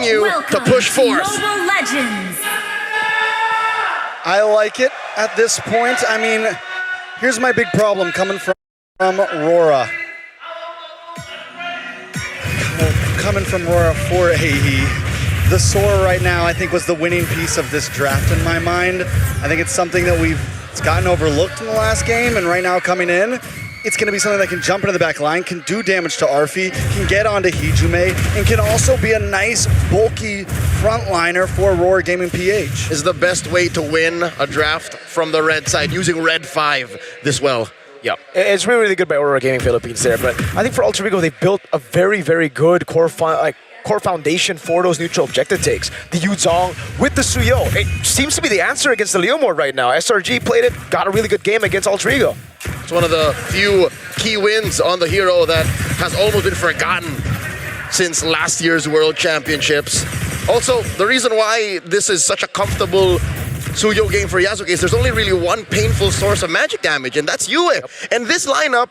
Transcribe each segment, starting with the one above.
you to push forth. Mobile Legends. I like it at this point. I mean, here's my big problem coming from Aurora. Coming from Aurora for AE. The Sora right now, I think, was the winning piece of this draft in my mind. I think it's something that it's gotten overlooked in the last game, and right now coming in, it's going to be something that can jump into the back line, can do damage to Arfi, can get onto Hijume, and can also be a nice, bulky frontliner for Aurora Gaming PH. Is the best way to win a draft from the red side, using red 5 this well. Yeah, it's really, really good by Aurora Gaming Philippines there, but I think for Alter Ego, they've built a very, very good core foundation for those neutral objective takes. The Yuzong with the Suyo, it seems to be the answer against the Leomord right now. SRG played it, got a really good game against Alter Ego. It's one of the few key wins on the hero that has almost been forgotten since last year's World Championships. Also, the reason why this is such a comfortable Suyo game for Yasuke is there's only really one painful source of magic damage, and that's Yue. Yep. And this lineup,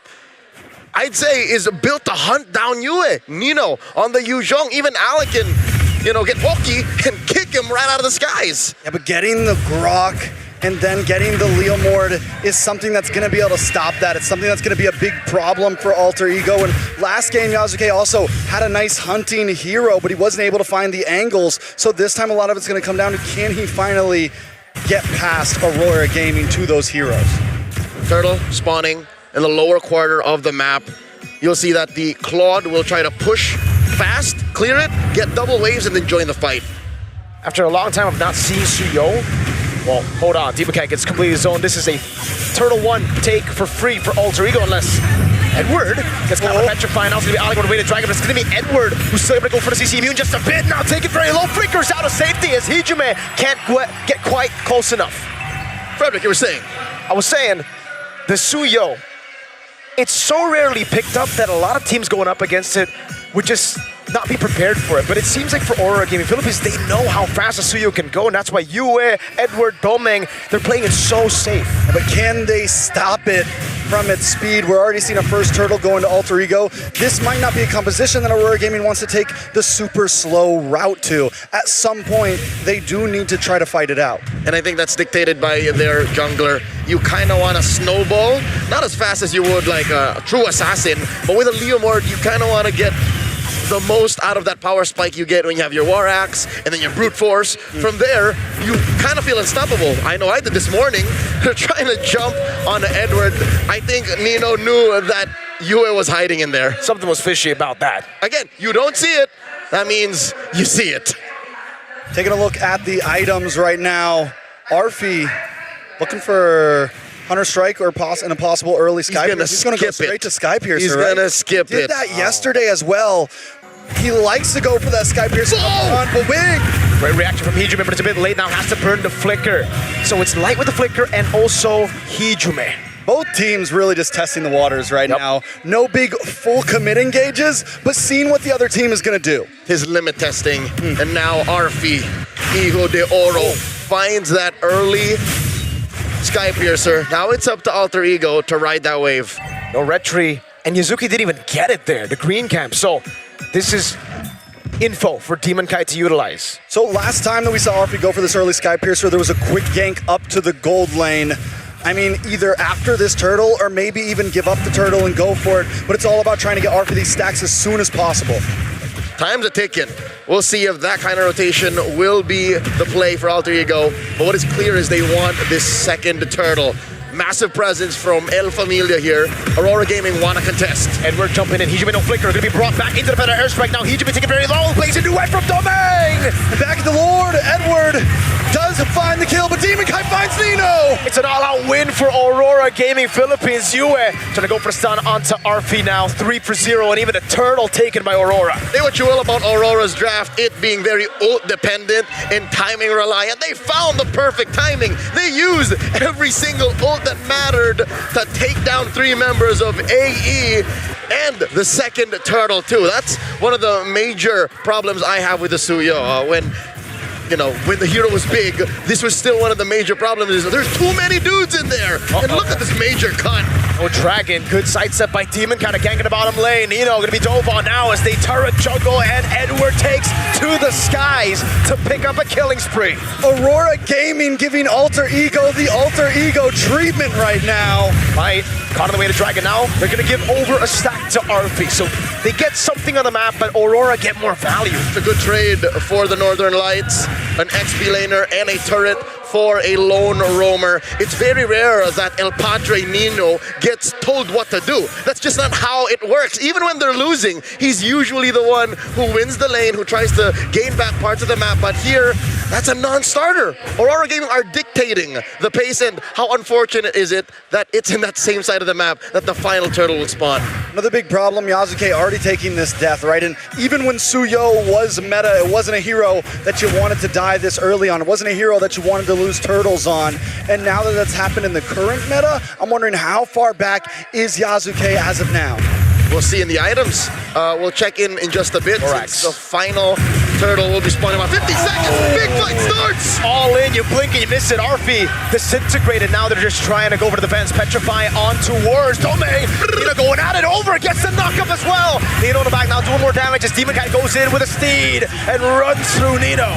I'd say, is built to hunt down Yue. Nino on the Yuzhong, even Alec can, get pokey and kick him right out of the skies. Yeah, but getting the Grok and then getting the Leomord is something that's going to be able to stop that. It's something that's going to be a big problem for Alter Ego. And last game, Yasuke also had a nice hunting hero, but he wasn't able to find the angles. So this time, a lot of it's going to come down to, can he finally get past Aurora Gaming to those heroes? Turtle spawning in the lower quarter of the map. You'll see that the Claude will try to push fast, clear it, get double waves, and then join the fight. After a long time of not seeing Suyo, well, hold on, Demon Kite gets completely zoned. This is a Turtle 1 take for free for Alter Ego, unless Edward gets kind of petrifying. Now it's going to be Alec on the way to Dragon, but it's going to be Edward who's still able to go for the CC immune just a bit. Now take it very low, flickers out of safety as Hijume can't get quite close enough. Frederick, you were saying? I was saying, the Suyo, it's so rarely picked up that a lot of teams going up against it would just not be prepared for it. But it seems like for Aurora Gaming Philippines, they know how fast a Suyo can go, and that's why Yue, Edward, Domeng, they're playing it so safe. But can they stop it from its speed? We're already seeing a first turtle go into Alter Ego. This might not be a composition that Aurora Gaming wants to take the super slow route to. At some point, they do need to try to fight it out. And I think that's dictated by their jungler. You kind of want to snowball, not as fast as you would like a true assassin, but with a Leomord, you kind of want to get the most out of that power spike you get when you have your War Axe and then your Brute Force. From there, you kind of feel unstoppable. I know I did this morning, trying to jump on Edward. I think Nino knew that Yue was hiding in there. Something was fishy about that. Again, you don't see it, that means you see it. Taking a look at the items right now, Arfi looking for Hunter Strike or an impossible early Sky Piercer. He's going to go straight to Sky Piercer. He's going to skip it. Did that yesterday as well. He likes to go for that Sky Piercer up front, but wing! Great reaction from Hijume, but it's a bit late now. Has to burn the Flicker. So it's light with the Flicker and also Hijume. Both teams really just testing the waters right now. No big full commit engages, but seeing what the other team is going to do. His limit testing, and now Arfi, Hijo de Oro, finds that early Sky Piercer. Now it's up to Alter Ego to ride that wave. No red tree, and Yuzuki didn't even get it there, the green camp. So this is info for Demon Kite to utilize. So last time that we saw Arfi go for this early Sky Piercer, there was a quick gank up to the gold lane. I mean, either after this turtle or maybe even give up the turtle and go for it, but it's all about trying to get Arfi these stacks as soon as possible. Time's a ticking. We'll see if that kind of rotation will be the play for Alter Ego. But what is clear is they want this second turtle. Massive presence from El Familia here. Aurora Gaming want to contest. Edward jumping in. Hijume no flicker. Going to be brought back into the better airstrike now. Hijume taking very low. Plays a duet from Domeng. Back at the Lord. Edward does find the kill, but Demon Kite finds Nino. It's an all-out win for Aurora Gaming Philippines. Yue trying to go for stun onto Arfi now. 3-0, and even a turtle taken by Aurora. Say what you will about Aurora's draft, it being very ult dependent and timing reliant. They found the perfect timing. They used every single ult that mattered to take down 3 members of AE and the second turtle too. That's one of the major problems I have with the Suyo. When the hero was big, this was still one of the major problems. Is there's too many dudes in there. And look at this major cut. Oh, Dragon, good sidestep by Demon, kind of ganking the bottom lane. Nino gonna be dove on now as they turret juggle, and Edward takes to the skies to pick up a killing spree. Aurora Gaming giving Alter Ego the Alter Ego treatment right now. Right, caught on the way to Dragon now. They're gonna give over a stack to Arfi, so they get something on the map, but Aurora get more value. It's a good trade for the Northern Lights, an XP laner and a turret for a lone roamer. It's very rare that El Padre Nino gets told what to do. That's just not how it works. Even when they're losing, he's usually the one who wins the lane, who tries to gain back parts of the map. But here, that's a non-starter. Aurora Gaming are dictating the pace, and how unfortunate is it that it's in that same side of the map that the final turtle will spawn. Another big problem, Yasuke already taking this death, right? And even when Suyo was meta, it wasn't a hero that you wanted to die this early on. It wasn't a hero that you wanted to lose turtles on. And now that that's happened in the current meta, I'm wondering how far back is Yasuke as of now? We'll see in the items. We'll check in just a bit. Since the final turtle will be spawning about 50 seconds. Big fight starts! All in, you blink and you miss it. Arfi disintegrated. Now they're just trying to go over to the fence. Petrify on towards Dome. Nino going at it over. Gets the knock up as well. Nino in the back now doing more damage as Demon Cat goes in with a steed and runs through Nino.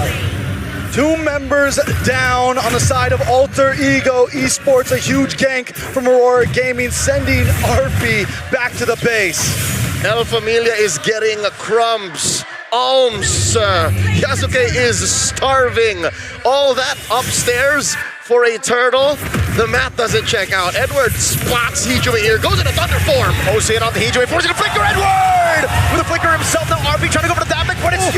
2 members down on the side of Alter Ego Esports. A huge gank from Aurora Gaming, sending Arfi back to the base. El Familia is getting crumbs, alms. Yasuke is starving. All that upstairs for a turtle. The math doesn't check out. Edward spots Hijumi here, goes into thunder form. Goes in on the Hijumi, forcing a flicker. Edward with a flicker himself. Now Arfi trying to go for the damage, but it's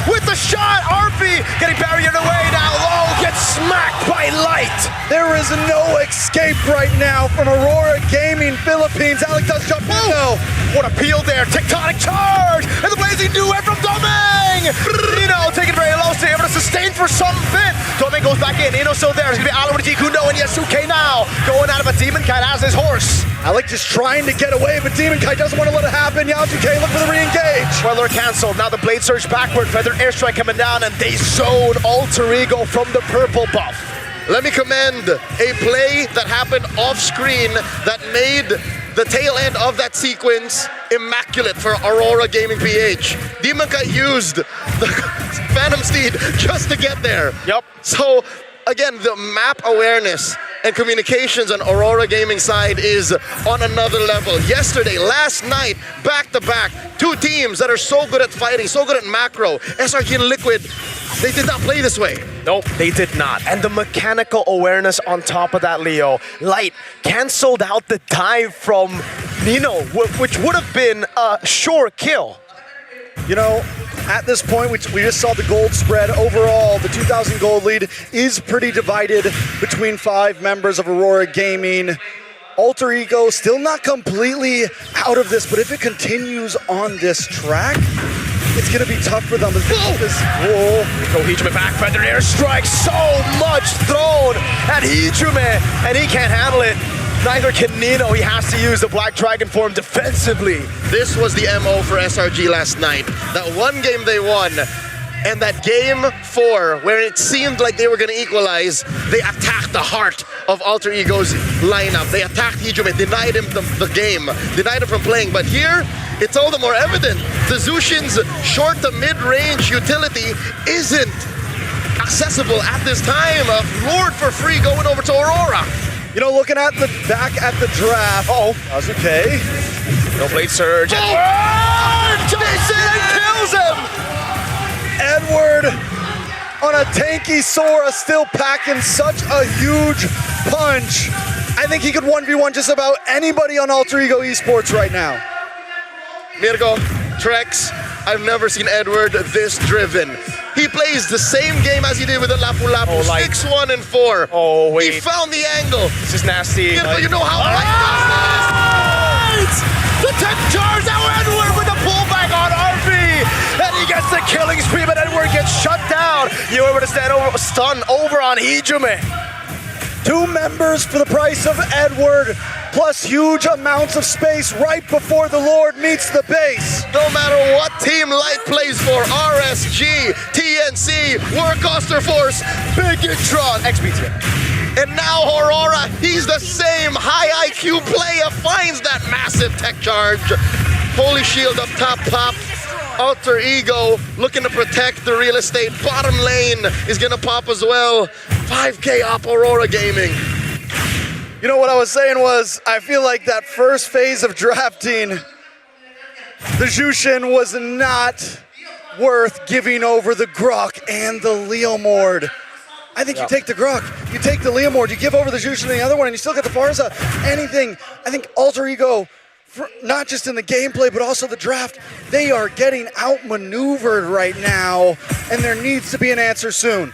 with the shot. Arfi getting barriered away now. Low gets smacked by Light. There is no escape right now from Aurora Gaming Philippines. Alec does jump in though. What a peel there. Tectonic charge. And the blazing duet from Domeng. Nino taking very low, so able to sustain for some bit. Domeng goes back in. Nino still there. It's going to be Ala with Kundo and Yasuke now. Going out of a Demon Kite as his horse. Alec just trying to get away, but Demon Kite doesn't want to let it happen. Yasuke look for the re-engage. Weather canceled. Now the blade surge backward. Feathered airstrike coming down, and they zone Alter Ego from the purple buff. Let me commend a play that happened off screen that made the tail end of that sequence immaculate for Aurora Gaming PH. Demon Kite used the Phantom Steed just to get there. Yep. So again, the map awareness and communications on Aurora Gaming side is on another level. Yesterday, last night, back-to-back, 2 teams that are so good at fighting, so good at macro. SRG and Liquid, they did not play this way. Nope, they did not. And the mechanical awareness on top of that, Leo. Light canceled out the dive from Nino, which would have been a sure kill. You know, at this point, we just saw the gold spread. Overall, the 2,000 gold lead is pretty divided between 5 members of Aurora Gaming. Alter Ego still not completely out of this, but if it continues on this track, it's going to be tough for them. Go Hijime back, feathered airstrike, so much thrown at Hijime, and he can't handle it. Neither can Nino. He has to use the Black Dragon form defensively. This was the MO for SRG last night. That one game they won, and that game 4, where it seemed like they were going to equalize, they attacked the heart of Alter Ego's lineup. They attacked Hijime, denied him the game, denied him from playing. But here, it's all the more evident. The Zushin's short to mid-range utility isn't accessible at this time. Lured for free going over to Aurora. You know, looking at the back at the draft. That's okay. No blade surge. Edward jumps in and kills him. Edward on a tanky Sora, still packing such a huge punch. I think he could 1v1 just about anybody on Alter Ego Esports right now. Mirko, Trex, I've never seen Edward this driven. He plays the same game as he did with the Lapu Lapu, 6-1 and 4. Oh, wait. He found the angle. This is nasty. Mirko, you know how right! The tech charge, now Edward with the pullback on Arfi, and he gets the killing spree, but Edward gets shut down. You were able to stun over on Hijime. 2 members for the price of Edward, plus huge amounts of space right before the Lord meets the base. No matter what team Light plays for, RSG, TNC, Warcaster Force, Big Intron, XBT. And now Aurora, he's the same high IQ player, finds that massive tech charge. Holy shield up top pop. Alter Ego looking to protect the real estate. Bottom lane is gonna pop as well. 5K up Aurora Gaming. You know what I was saying was, I feel like that first phase of drafting, the Jushin was not worth giving over the Grok and the Leomord. I think you take the Grok, you take the Leomord, you give over the Jushin and the other one, and you still get the Farza. Anything, I think Alter Ego, not just in the gameplay, but also the draft, they are getting outmaneuvered right now, and there needs to be an answer soon.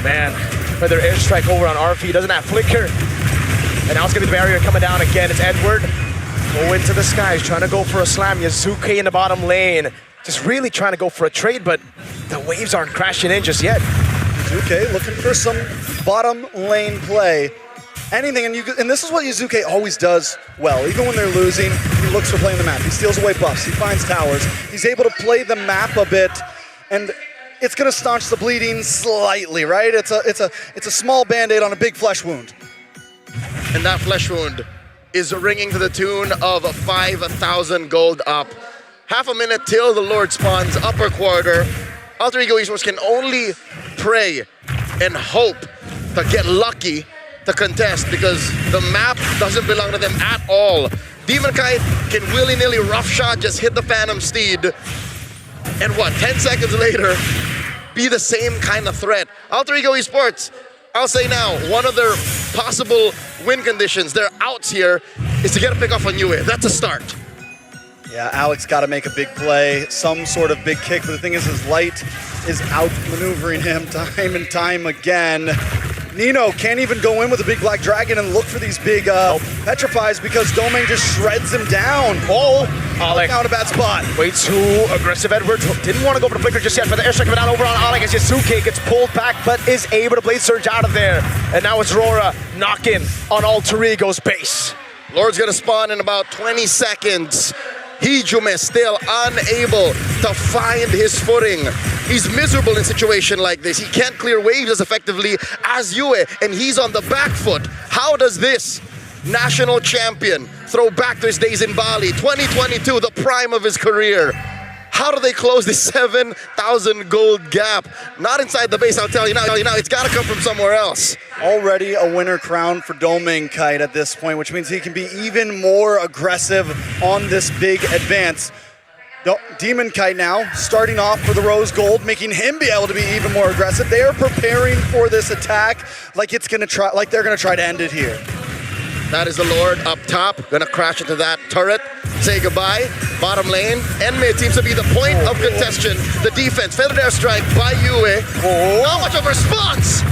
Man, another airstrike over on RF, he doesn't have flicker. And now it's gonna be the barrier coming down again. It's Edward. Go into the skies, trying to go for a slam. Yazuke in the bottom lane. Just really trying to go for a trade, but the waves aren't crashing in just yet. Yazuke looking for some bottom lane play. Anything, and this is what Yazuke always does well. Even when they're losing, he looks for playing the map. He steals away buffs, he finds towers. He's able to play the map a bit, and it's gonna staunch the bleeding slightly, right? It's a small band-aid on a big flesh wound. And that flesh wound is ringing to the tune of 5,000 gold up. Half a minute till the Lord spawns upper quarter. Alter Ego Esports can only pray and hope to get lucky to contest because the map doesn't belong to them at all. Demon Kite can willy-nilly rough shot, just hit the Phantom Steed, and 10 seconds later, be the same kind of threat. Alter Ego Esports, I'll say now, one of their possible win conditions, their outs here, is to get a pick off on Yue. That's a start. Yeah, Alex got to make a big play, some sort of big kick, but the thing is, his light is outmaneuvering him time and time again. Nino can't even go in with a big black dragon and look for these big petrifies because Domain just shreds him down. Oh, Alec. Out a bad spot. Way too aggressive. Edward didn't want to go for the flicker just yet, but the airstrike coming down over on Alec as Yasuke gets pulled back, but is able to blade surge out of there. And now it's Aurora knocking on Alter Ego's base. Lord's gonna spawn in about 20 seconds. Hijume still unable to find his footing. He's miserable in a situation like this. He can't clear waves as effectively as Yue, and he's on the back foot. How does this national champion throw back to his days in Bali, 2022, the prime of his career? How do they close this 7,000 gold gap? Not inside the base, I'll tell you now. It's gotta come from somewhere else. Already a winner crown for Domain Kite at this point, which means he can be even more aggressive on this big advance. Demon Kite now starting off for the rose gold, making him be able to be even more aggressive. They are preparing for this attack like they're gonna try to end it here. That is the Lord up top, gonna crash into that turret, say goodbye. Bottom lane, and mid seems to be the point of contention. The defense, feathered airstrike by Yue. Not much of a response.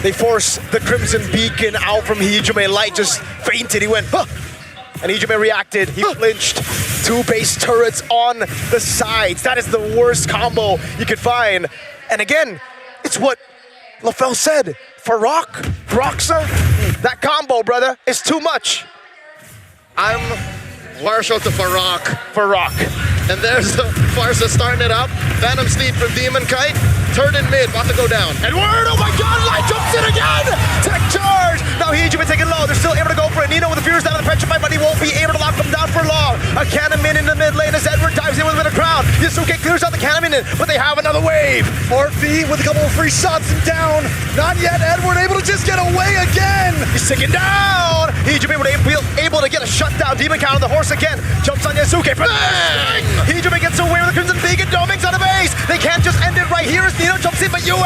They force the Crimson Beacon out from Hijume. Light just fainted, he went, huh. And Hijume reacted, he flinched. Two base turrets on the sides. That is the worst combo you could find. And again, it's what LaFell said. Farok, Roxa, that combo, brother, is too much. I'm Marshall to Farok. And there's the Farsa starting it up. Phantom Steed from Demon Kite. Turn in mid, about to go down. Edward, oh my god, Light jumps in again! Tech charge! Now Hijume taking low, they're still able to go for it. Nino with the Furious down on the Petrify, but he won't be able to lock them down for long. A Cannon in the mid lane as Edward dives in with a bit of crowd. Yasuke clears out the Cannon, but they have another wave. RV with a couple of free shots and down. Not yet, Edward able to just get away again. He's ticking down. Hijume able to get a shutdown. Demon Kite on the horse again. Jumps on Yasuke for the bang! Hijume gets away with the Crimson Beacon. Dominguez on the base. They can't just end it right here as Nino jumps in, but Yue!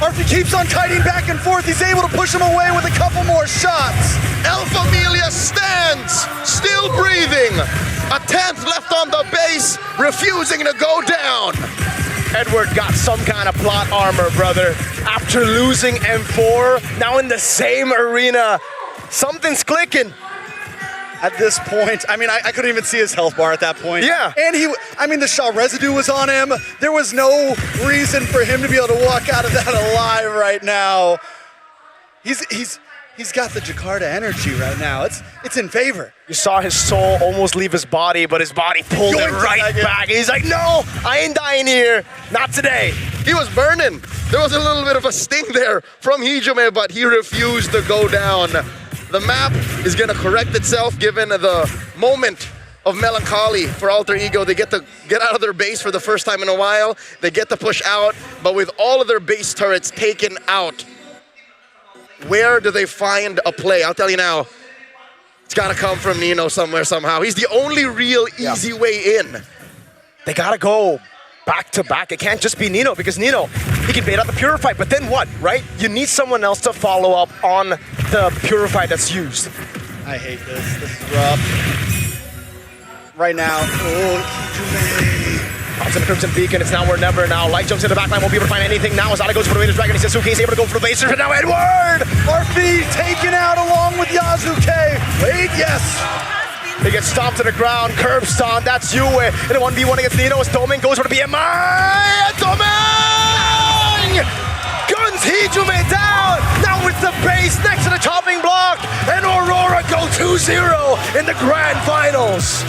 Arthur keeps on kiting back and forth. He's able to push him away with a couple more shots. El Familia stands, still breathing. A 10th left on the base, refusing to go down. Edward got some kind of plot armor, brother. After losing M4, now in the same arena, something's clicking. At this point, I mean, I couldn't even see his health bar at that point. Yeah. And the Shaw residue was on him. There was no reason for him to be able to walk out of that alive right now. He's got the Jakarta energy right now. It's in favor. You saw his soul almost leave his body, but his body pulled it right back. He's like, no, I ain't dying here. Not today. He was burning. There was a little bit of a sting there from Hijume, but he refused to go down. The map is going to correct itself given the moment of melancholy for Alter Ego. They get to get out of their base for the first time in a while. They get to push out, but with all of their base turrets taken out, where do they find a play? I'll tell you now, it's got to come from Nino somewhere, somehow. He's the only real easy way in. They gotta go back to back. It can't just be Nino, because Nino, he can bait out the Purify, but then what, right? You need someone else to follow up on the Purify that's used. I hate this. This is rough. Right now, Pops in the Crimson Beacon, it's now or never now. Light jumps in the backline, won't be able to find anything now. As Ali goes for the Raiders Dragon, he says Suki is able to go for the bases, but now Edward! RP taken out along with Yasuke. Wait, yes. He gets stomped to the ground, curb stomp, that's Yue. In a 1v1 against Nino as Doming goes for the BMI! Doming! Guns Hijume down! Now it's the base next to the chopping block! And Aurora go 2-0 in the grand finals!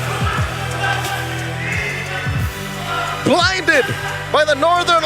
Blinded by the Northern